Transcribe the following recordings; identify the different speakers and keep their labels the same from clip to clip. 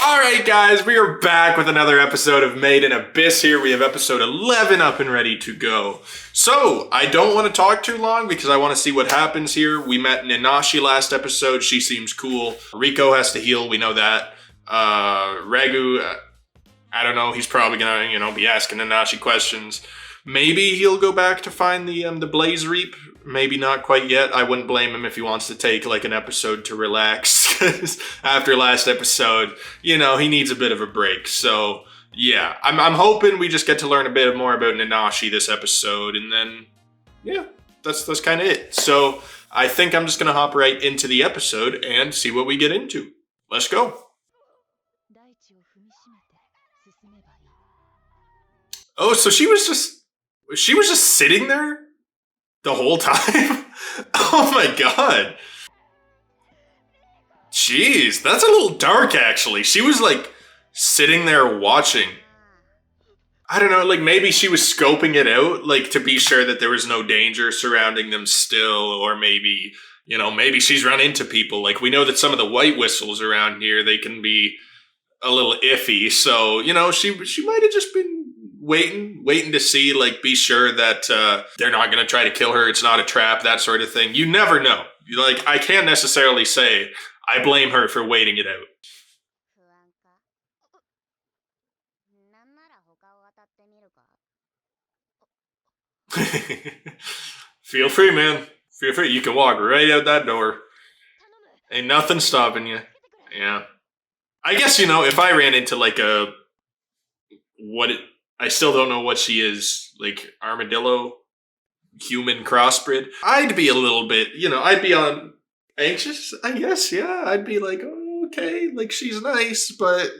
Speaker 1: Alright guys, we are back with another episode of Made in Abyss here. We have episode 11 up and ready to go. So, I don't want to talk too long because I want to see what happens here. We met Nanachi last episode. She seems cool. Rico has to heal, we know that. Regu, I don't know, he's probably gonna, be asking Nanachi questions. Maybe he'll go back to find the Blaze Reap. Maybe not quite yet. I wouldn't blame him if he wants to take like an episode to relax. After last episode, he needs a bit of a break. So yeah, I'm hoping we just get to learn a bit more about Nanachi this episode, and then yeah, that's kind of it. So I think I'm just gonna hop right into the episode and see what we get into. Let's go. Oh, so she was just sitting there the whole time? Oh my god. Jeez, that's a little dark actually. She was like sitting there watching. I don't know, like maybe she was scoping it out, like to be sure that there was no danger surrounding them still, or maybe, maybe she's run into people. Like we know that some of the white whistles around here, they can be a little iffy. So, she might have just been waiting to see, like, be sure that they're not going to try to kill her. It's not a trap, that sort of thing. You never know. Like, I can't necessarily say I blame her for waiting it out. Feel free, man. Feel free. You can walk right out that door. Ain't nothing stopping you. Yeah. I guess, if I ran into, like, I still don't know what she is, like armadillo, human crossbred. I'd be a little bit, I'd be on anxious, I guess, yeah. I'd be like, oh, okay, like she's nice, but,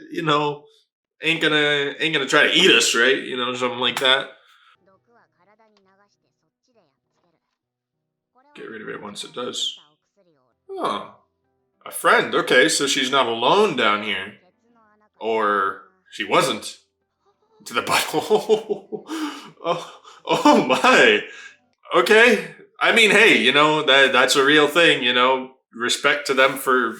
Speaker 1: ain't gonna try to eat us, right? Something like that. Get rid of it once it does. Oh, a friend, okay, so she's not alone down here. Or she wasn't. To the butthole. Oh my. Okay. I mean, hey, that's a real thing, Respect to them for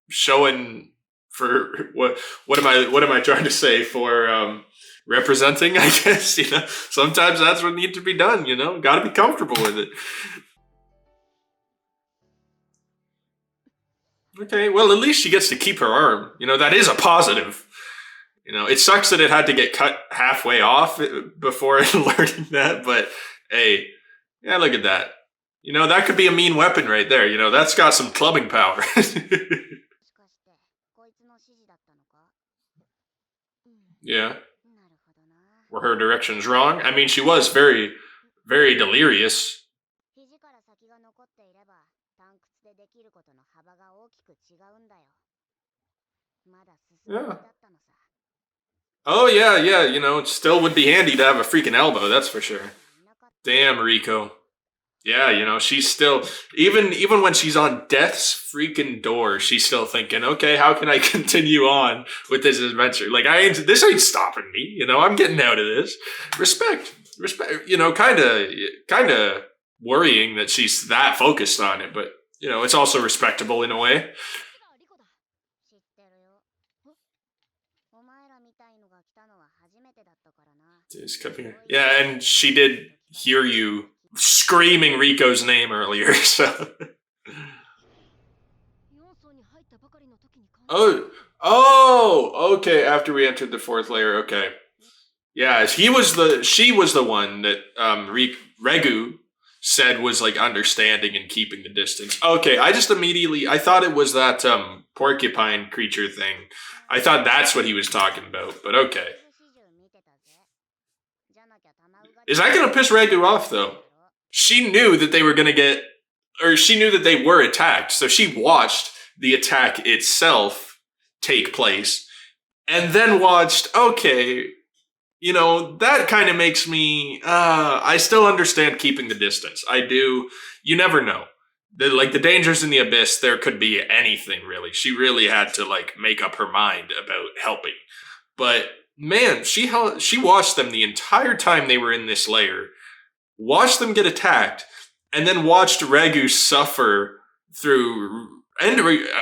Speaker 1: showing, for what am I trying to say, for representing, I guess, Sometimes that's what needs to be done, Gotta be comfortable with it. Okay, well, at least she gets to keep her arm. That is a positive. It sucks that it had to get cut halfway off before learning that, but hey, yeah, look at that. That could be a mean weapon right there. That's got some clubbing power. Yeah. Were her directions wrong? I mean, she was very, very delirious. Yeah. Oh, yeah, it still would be handy to have a freaking elbow, that's for sure. Damn, Rico. Yeah, she's still, even when she's on death's freaking door, she's still thinking, okay, how can I continue on with this adventure? Like, this ain't stopping me, I'm getting out of this. Respect, kind of worrying that she's that focused on it, but, it's also respectable in a way. Yeah, and she did hear you screaming Rico's name earlier, so. Oh, okay, after we entered the fourth layer, okay. Yeah, she was the one that Regu said was like understanding and keeping the distance. Okay, I thought it was that porcupine creature thing. I thought that's what he was talking about, but okay. Is that going to piss Regu off, though? She knew that they were going to she knew that they were attacked, so she watched the attack itself take place, and then watched, okay, that kind of makes me, I still understand keeping the distance. I do. You never know. The dangers in the abyss, there could be anything, really. She really had to, make up her mind about helping. But man, she watched them the entire time they were in this lair, watched them get attacked, and then watched Regu suffer through And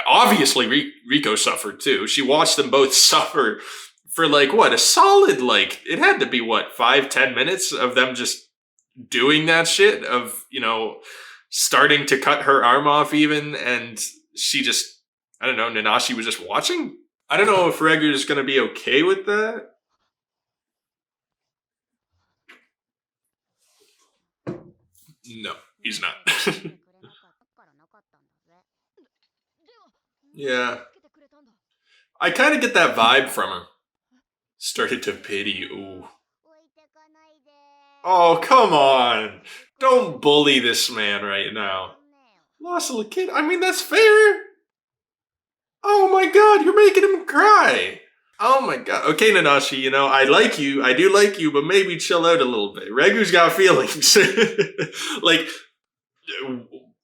Speaker 1: obviously Rico suffered too. She watched them both suffer for like what, a solid, like, it had to be what, 5-10 minutes of them just doing that shit, of, you know, starting to cut her arm off even, and she just, I don't know, Nanachi was just watching. I don't know if Regu's gonna be okay with that. No, he's not. Yeah. I kind of get that vibe from her. Started to pity. Ooh. Oh, come on. Don't bully this man right now. Lost a little kid. I mean, that's fair. Oh my god, you're making him cry. Oh my god. Okay, Nanachi, you know, I like you. I do like you, but maybe chill out a little bit. Regu's got feelings. Like,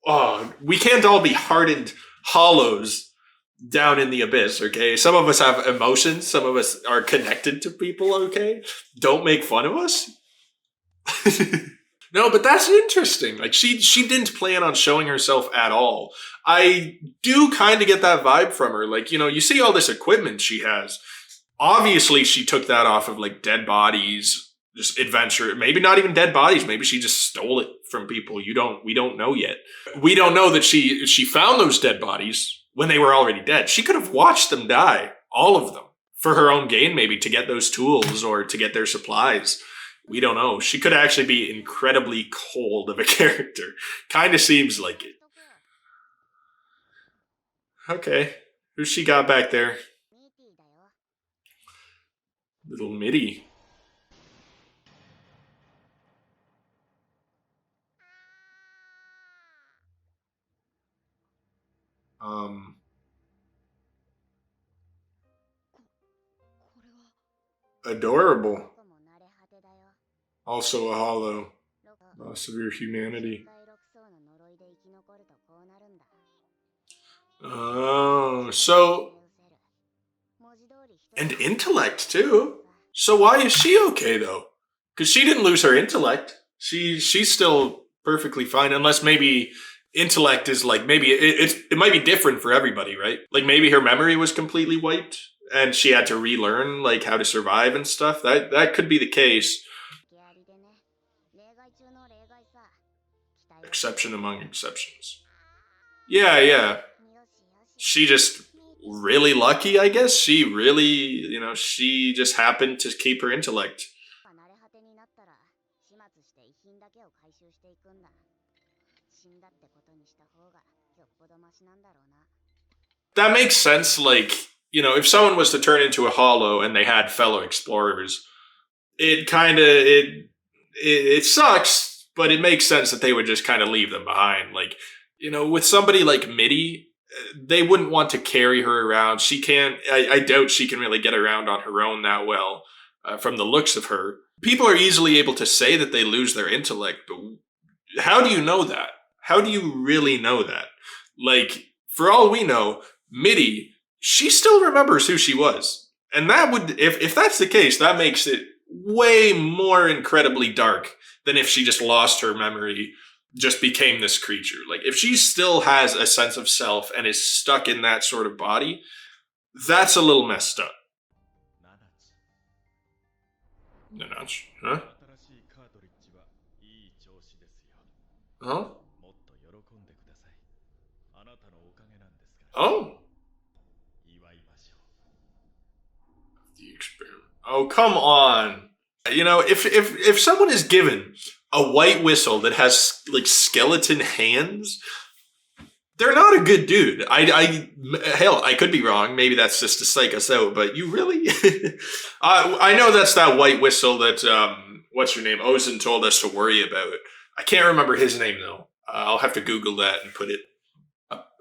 Speaker 1: oh, we can't all be hardened hollows down in the abyss, okay? Some of us have emotions. Some of us are connected to people, okay? Don't make fun of us. No, but that's interesting. Like, she didn't plan on showing herself at all. I do kind of get that vibe from her. Like, you know, you see all this equipment she has. Obviously, she took that off of, like, dead bodies, just adventure. Maybe not even dead bodies. Maybe she just stole it from people. We don't know yet. We don't know that she found those dead bodies when they were already dead. She could have watched them die, all of them, for her own gain, maybe, to get those tools or to get their supplies. We don't know. She could actually be incredibly cold of a character. Kind of seems like it. Okay. Who's she got back there? Little Mitty. Adorable. Also a hollow. Loss of your humanity. Oh, so... And intellect, too. So why is she okay, though? Because she didn't lose her intellect. She's still perfectly fine, unless maybe intellect is like, maybe it might be different for everybody, right? Like maybe her memory was completely wiped and she had to relearn like how to survive and stuff. That could be the case. Exception among exceptions. Yeah. She just really lucky, I guess. She really, you know, she just happened to keep her intellect. That makes sense. Like, you know, if someone was to turn into a hollow and they had fellow explorers, it kind of it sucks, but it makes sense that they would just kind of leave them behind. Like, you know, with somebody like Mitty, they wouldn't want to carry her around. She can't. I doubt she can really get around on her own that well. From the looks of her, people are easily able to say that they lose their intellect, but how do you know that? How do you really know that? Like, for all we know, Mitty, she still remembers who she was. And that would, if that's the case, that makes it way more incredibly dark than if she just lost her memory, just became this creature. Like, if she still has a sense of self and is stuck in that sort of body, that's a little messed up. Nanachi, huh? Huh? Oh? The experiment. Oh, come on. You know, if someone is given a white whistle that has like skeleton hands, they're not a good dude. Hell, I could be wrong. Maybe that's just to psych us out. But you really, I know that's that white whistle that what's your name? Ozen told us to worry about. I can't remember his name though. I'll have to Google that and put it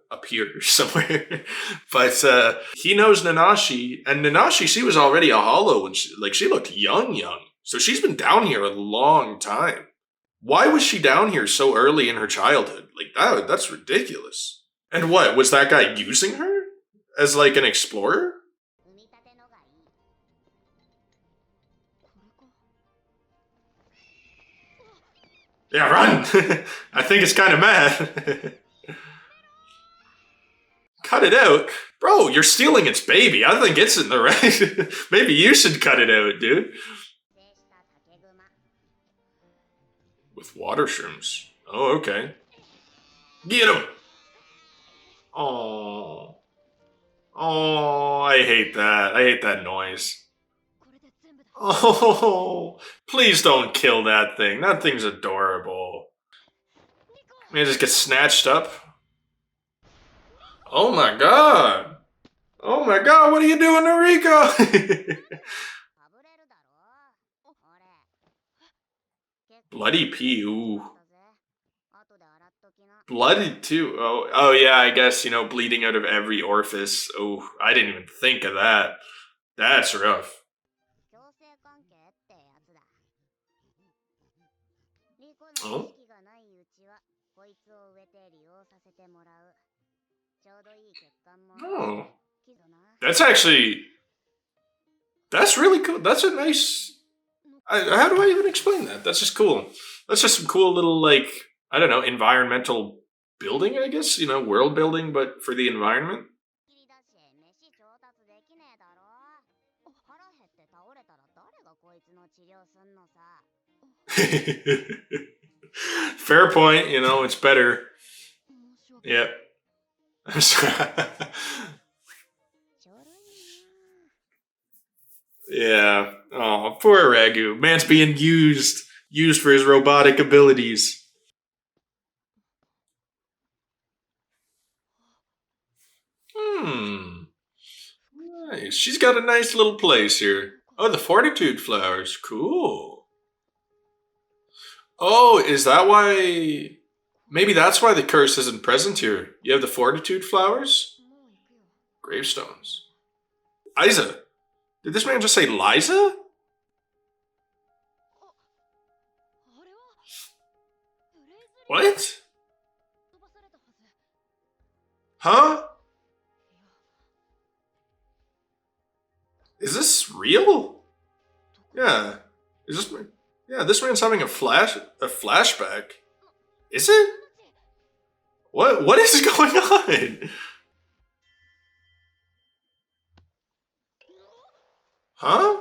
Speaker 1: up here somewhere. But he knows Nanachi, and Nanachi, she was already a hollow when she looked young. So she's been down here a long time. Why was she down here so early in her childhood? Like that's ridiculous. And what, was that guy using her as like an explorer? Yeah, run! I think it's kind of mad. Cut it out? Bro, you're stealing its baby. I think it's in the right. Maybe you should cut it out, dude. With water shrooms. Oh, okay. Get him! Oh. Oh, I hate that. I hate that noise. Oh, please don't kill that thing. That thing's adorable. Man, just get snatched up. Oh my god. Oh my god, what are you doing to Rico? Bloody pee, ooh. Bloody too. Oh yeah, I guess, you know, bleeding out of every orifice. Oh, I didn't even think of that. That's rough. Oh. Oh. That's actually... That's really cool. That's a nice... how do I even explain that? That's just cool. That's just some cool little, like, I don't know, environmental building, I guess? You know, world building, but for the environment? Fair point, you know, it's better. Yep. Yeah. Oh, poor Ragu. Man's being used for his robotic abilities. Nice. She's got a nice little place here. Oh, the fortitude flowers. Cool. Oh, is that why... Maybe that's why the curse isn't present here. You have the fortitude flowers? Gravestones. Isa. Did this man just say Liza? What? Huh? Is this real? Yeah. Is this man? Yeah, this man's having a flashback. Is it? What is going on? Huh?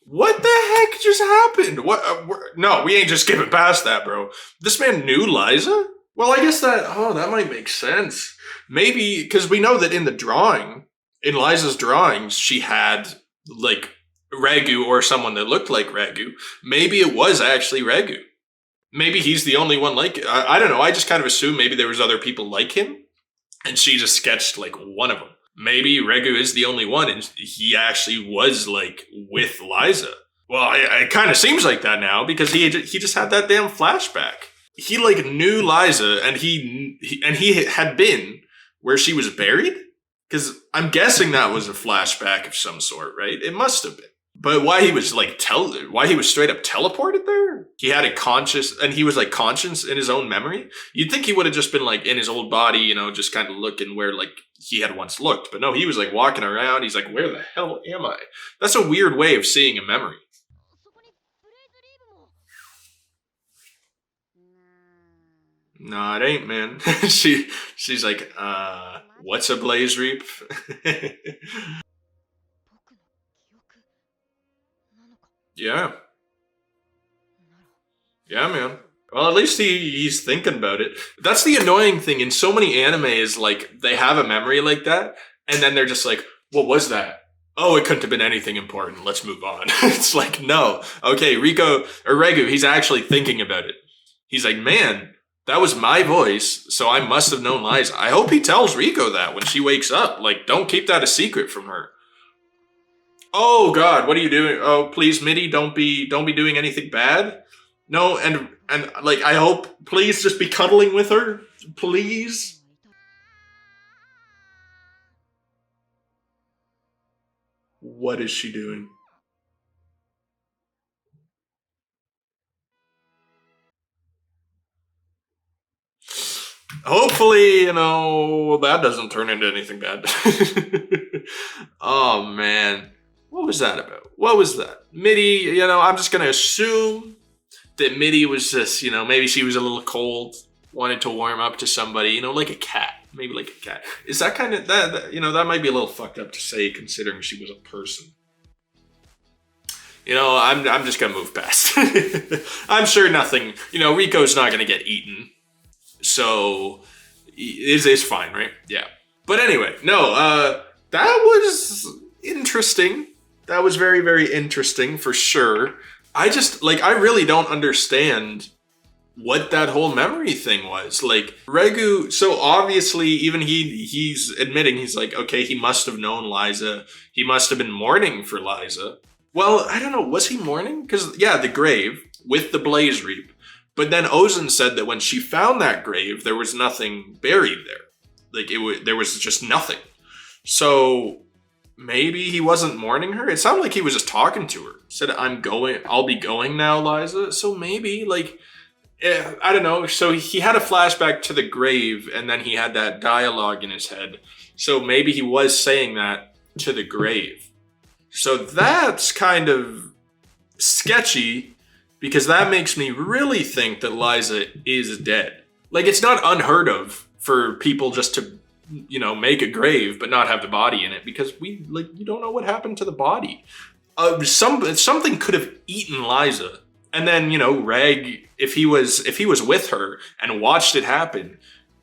Speaker 1: What the heck just happened? What? No, we ain't just skipping past that, bro. This man knew Liza? Well, I guess that might make sense. Maybe, because we know that in the drawing, in Liza's drawings, she had, like, Ragu or someone that looked like Ragu. Maybe it was actually Ragu. Maybe he's the only one like it. I don't know. I just kind of assumed maybe there was other people like him, and she just sketched, like, one of them. Maybe Ragu is the only one, and he actually was, like, with Liza. Well, it kind of seems like that now, because he just had that damn flashback. He, like, knew Liza, and he had been where she was buried? Because I'm guessing that was a flashback of some sort, right? It must have been. But why he was, like, why he was straight up teleported there? He had a conscious, and he was, like, conscious in his own memory? You'd think he would have just been, like, in his old body, you know, just kind of looking where, like, he had once looked. But no, he was, like, walking around. He's like, where the hell am I? That's a weird way of seeing a memory. No, it ain't, man. She's like, what's a blaze reap? Yeah. Yeah, man. Well, at least he's thinking about it. That's the annoying thing in so many anime is, like, they have a memory like that, and then they're just like, what was that? Oh, it couldn't have been anything important. Let's move on. It's like, no. Okay, Rico, or Regu, he's actually thinking about it. He's like, man, that was my voice, so I must have known Liza. I hope he tells Rico that when she wakes up. Like, don't keep that a secret from her. Oh God, what are you doing? Oh, please, Mitty, don't be doing anything bad. No, and like, I hope, please just be cuddling with her, please. What is she doing? Hopefully, you know, that doesn't turn into anything bad. Oh man. What was that about? What was that? Mitty, you know, I'm just gonna assume that Mitty was just, you know, maybe she was a little cold, wanted to warm up to somebody, you know, like a cat. maybe like a cat. Is that kind of that? You know, that might be a little fucked up to say, considering she was a person. You know, I'm just gonna move past. I'm sure nothing. You know, Rico's not gonna get eaten, so it's fine, right? Yeah. But anyway, no. That was interesting. That was very, very interesting for sure. I really don't understand what that whole memory thing was. Like, Regu, so obviously even he's admitting, he's like, okay, he must have known Liza. He must have been mourning for Liza. Well, I don't know, was he mourning? Because, yeah, the grave with the blaze reap. But then Ozen said that when she found that grave, there was nothing buried there. Like, there was just nothing. So maybe he wasn't mourning her? It sounded like he was just talking to her. Said, I'll be going now, Liza. So maybe, like, I don't know. So he had a flashback to the grave, and then he had that dialogue in his head. So maybe he was saying that to the grave. So that's kind of sketchy, because that makes me really think that Liza is dead. Like, it's not unheard of for people just to, you know, make a grave but not have the body in it, because you don't know what happened to the body. Something could have eaten Liza, and then, you know, Reg, if he was with her and watched it happen,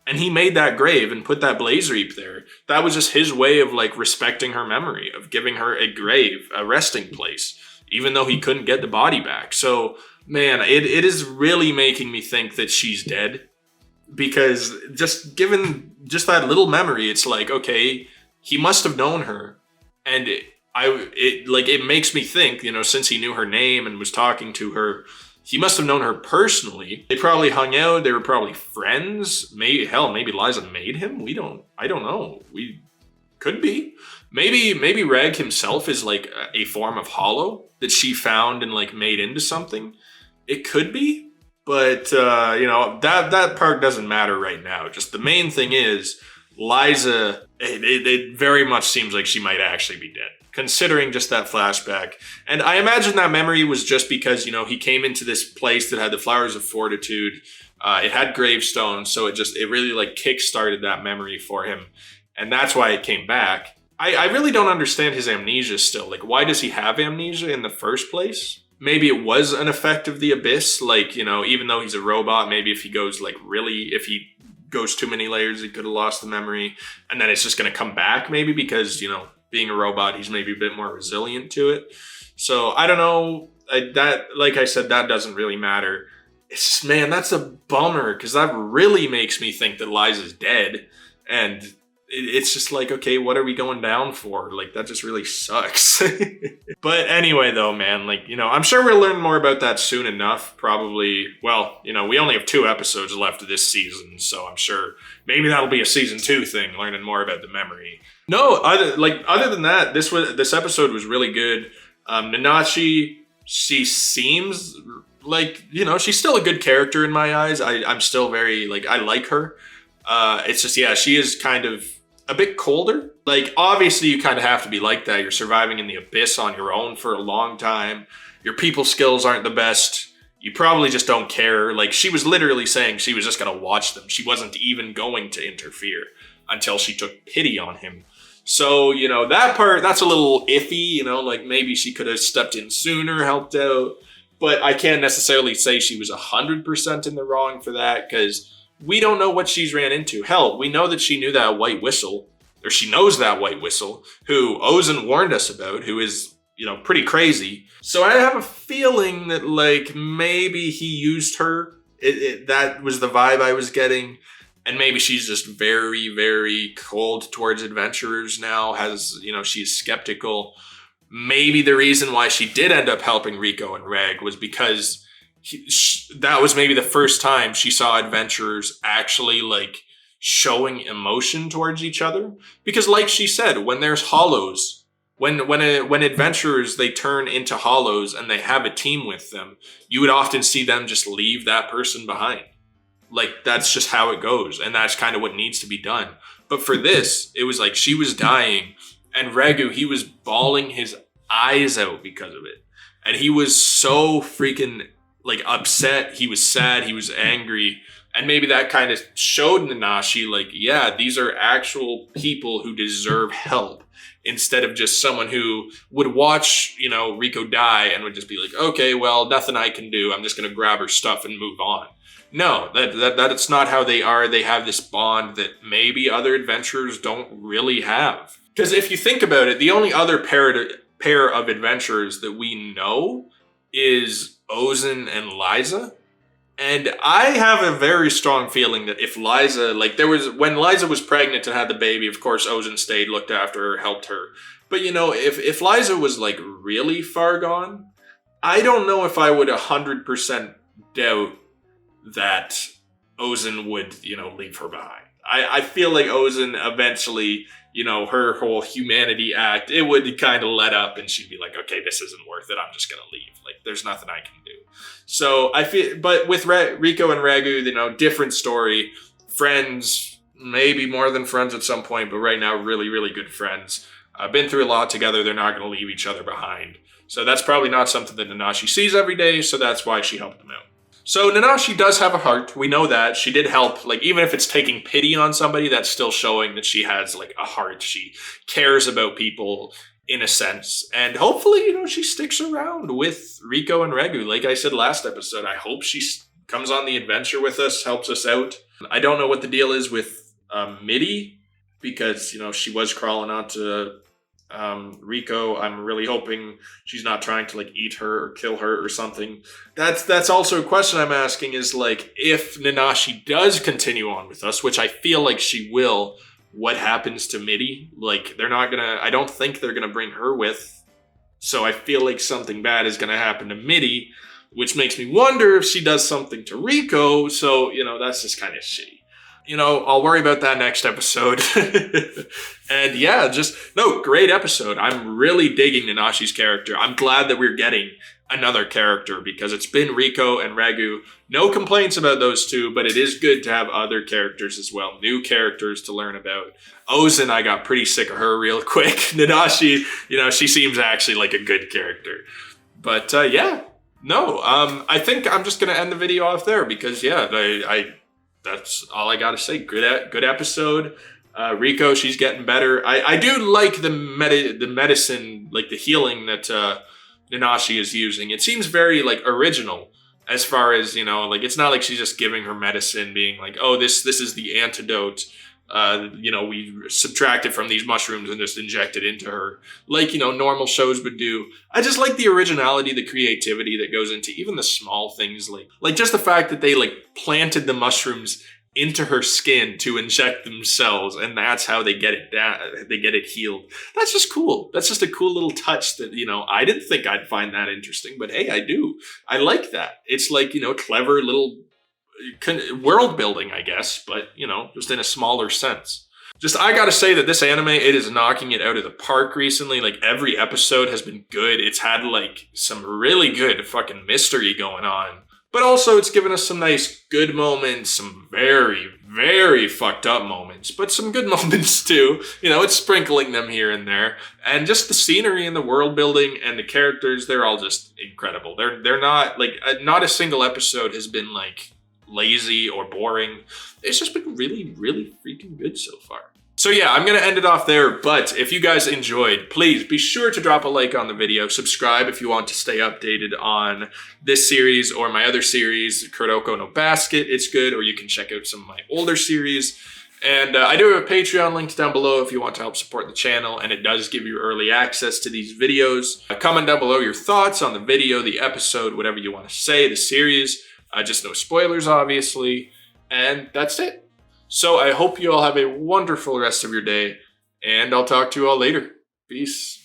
Speaker 1: and he made that grave and put that blaze reap there, that was just his way of, like, respecting her memory, of giving her a grave, a resting place, even though he couldn't get the body back. So, man, it is really making me think that she's dead, because just given just that little memory, it's like, okay, he must have known her, and it makes me think, you know, since he knew her name and was talking to her, he must have known her personally. They probably hung out. They were probably friends. Maybe Liza made him. I don't know. We could be. Maybe Reg himself is like a form of hollow that she found and, like, made into something. It could be, but you know, that part doesn't matter right now. Just the main thing is Liza. It very much seems like she might actually be dead, considering just that flashback. And I imagine that memory was just because, you know, he came into this place that had the Flowers of Fortitude. It had gravestones, so it really, like, kick-started that memory for him. And that's why it came back. I really don't understand his amnesia still. Like, why does he have amnesia in the first place? Maybe it was an effect of the Abyss. Like, you know, even though he's a robot, maybe if he goes, like, if he goes too many layers, he could have lost the memory. And then it's just going to come back, maybe, because, you know, being a robot, he's maybe a bit more resilient to it. So I don't know. Like I said, that doesn't really matter. Man, that's a bummer, because that really makes me think that Liza's dead. And it's just like, okay, what are we going down for? Like, that just really sucks. But anyway, though, man, like, you know, I'm sure we'll learn more about that soon enough. Probably, well, you know, we only have 2 episodes left of this season, so I'm sure maybe that'll be a season 2 thing, learning more about the memory. No, other than that, this episode was really good. Nanachi, she seems like, you know, she's still a good character in my eyes. I'm still very, like, I like her. It's just, yeah, she is kind of a bit colder. Like, obviously you kind of have to be like that. You're surviving in the Abyss on your own for a long time. Your people skills aren't the best. You probably just don't care. Like, she was literally saying she was just going to watch them. She wasn't even going to interfere until she took pity on him. So, you know, that part, that's a little iffy, you know, like maybe she could have stepped in sooner, helped out. But I can't necessarily say she was 100% in the wrong for that, because we don't know what she's ran into. Hell, we know that she knew that white whistle, or she knows that white whistle, who Ozen warned us about, who is, you know, pretty crazy. So I have a feeling that, like, maybe he used her. That was the vibe I was getting. And maybe she's just very, very cold towards adventurers now, you know, she's skeptical. Maybe the reason why she did end up helping Rico and Reg was because that was maybe the first time she saw adventurers actually, like, showing emotion towards each other. Because, like she said, when there's hollows, when adventurers, they turn into hollows and they have a team with them, you would often see them just leave that person behind. Like, that's just how it goes. And that's kind of what needs to be done. But for this, it was like she was dying, and Regu, he was bawling his eyes out because of it. And he was so freaking, like, upset. He was sad. He was angry. And maybe that kind of showed Nanachi, like, yeah, these are actual people who deserve help, instead of just someone who would watch, you know, Rico die and would just be like, okay, well, nothing I can do. I'm just going to grab her stuff and move on. No, that's not how they are. They have this bond that maybe other adventurers don't really have. Because if you think about it, the only other pair of adventurers that we know is Ozen and Liza. And I have a very strong feeling that if Liza, like when Liza was pregnant and had the baby, of course, Ozen stayed, looked after her, helped her. But, you know, if Liza was like really far gone, I don't know if I would 100% doubt that Ozen would, you know, leave her behind. I feel like Ozen eventually, you know, her whole humanity act, it would kind of let up and she'd be like, okay, this isn't worth it. I'm just going to leave. Like, there's nothing I can do. So I feel, but with Rico and Ragu, you know, different story. Friends, maybe more than friends at some point, but right now, really, really good friends. Been through a lot together. They're not going to leave each other behind. So that's probably not something that Nanachi sees every day. So that's why she helped them out. So Nanachi does have a heart. We know that. She did help. Like, even if it's taking pity on somebody, that's still showing that she has, like, a heart. She cares about people in a sense. And hopefully, you know, she sticks around with Rico and Ragu. Like I said last episode, I hope she comes on the adventure with us, helps us out. I don't know what the deal is with Mitty, because, you know, she was crawling onto Rico. I'm really hoping she's not trying to, like, eat her or kill her or something. That's also a question I'm asking, is, like, if Nanachi does continue on with us, which I feel like she will, what happens to Mitty? Like, I don't think they're gonna bring her with. So I feel like something bad is gonna happen to Mitty, which makes me wonder if she does something to Rico. So, you know, that's just kind of shitty. You know, I'll worry about that next episode. And yeah, great episode. I'm really digging Nanachi's character. I'm glad that we're getting another character, because it's been Rico and Ragu. No complaints about those two, but it is good to have other characters as well. New characters to learn about. Ozen, I got pretty sick of her real quick. Nanachi, you know, she seems actually like a good character. But I think I'm just going to end the video off there, because that's all I got to say. Good episode. Rico, she's getting better. I do like the medicine, like the healing that Nanachi is using. It seems very, like, original, as far as, you know, like, it's not like she's just giving her medicine being like, oh, this is the antidote. You know, we subtract it from these mushrooms and just inject it into her, like, you know, normal shows would do. I just like the originality, the creativity that goes into even the small things, like just the fact that they, like, planted the mushrooms into her skin to inject themselves, and that's how they get it down. They get it healed. That's just cool. That's just a cool little touch that, you know, I didn't think I'd find that interesting, but hey, I do. I like that. It's like, you know, clever little world building, I guess, but, you know, just in a smaller sense. Just, I gotta say that this anime, it is knocking it out of the park recently. Like, every episode has been good. It's had, like, some really good fucking mystery going on. But also, it's given us some nice good moments, some very, very fucked up moments, but some good moments too. You know, it's sprinkling them here and there. And just the scenery and the world building and the characters, they're all just incredible. They're not, like, not a single episode has been, like, lazy or boring. It's just been really, really freaking good so far. So yeah, I'm going to end it off there, but if you guys enjoyed, please be sure to drop a like on the video, subscribe if you want to stay updated on this series or my other series, Kuroko no Basket, it's good, or you can check out some of my older series. And I do have a Patreon linked down below if you want to help support the channel, and it does give you early access to these videos. Comment down below your thoughts on the video, the episode, whatever you want to say, the series. Just no spoilers, obviously. And that's it. So I hope you all have a wonderful rest of your day, and I'll talk to you all later. Peace.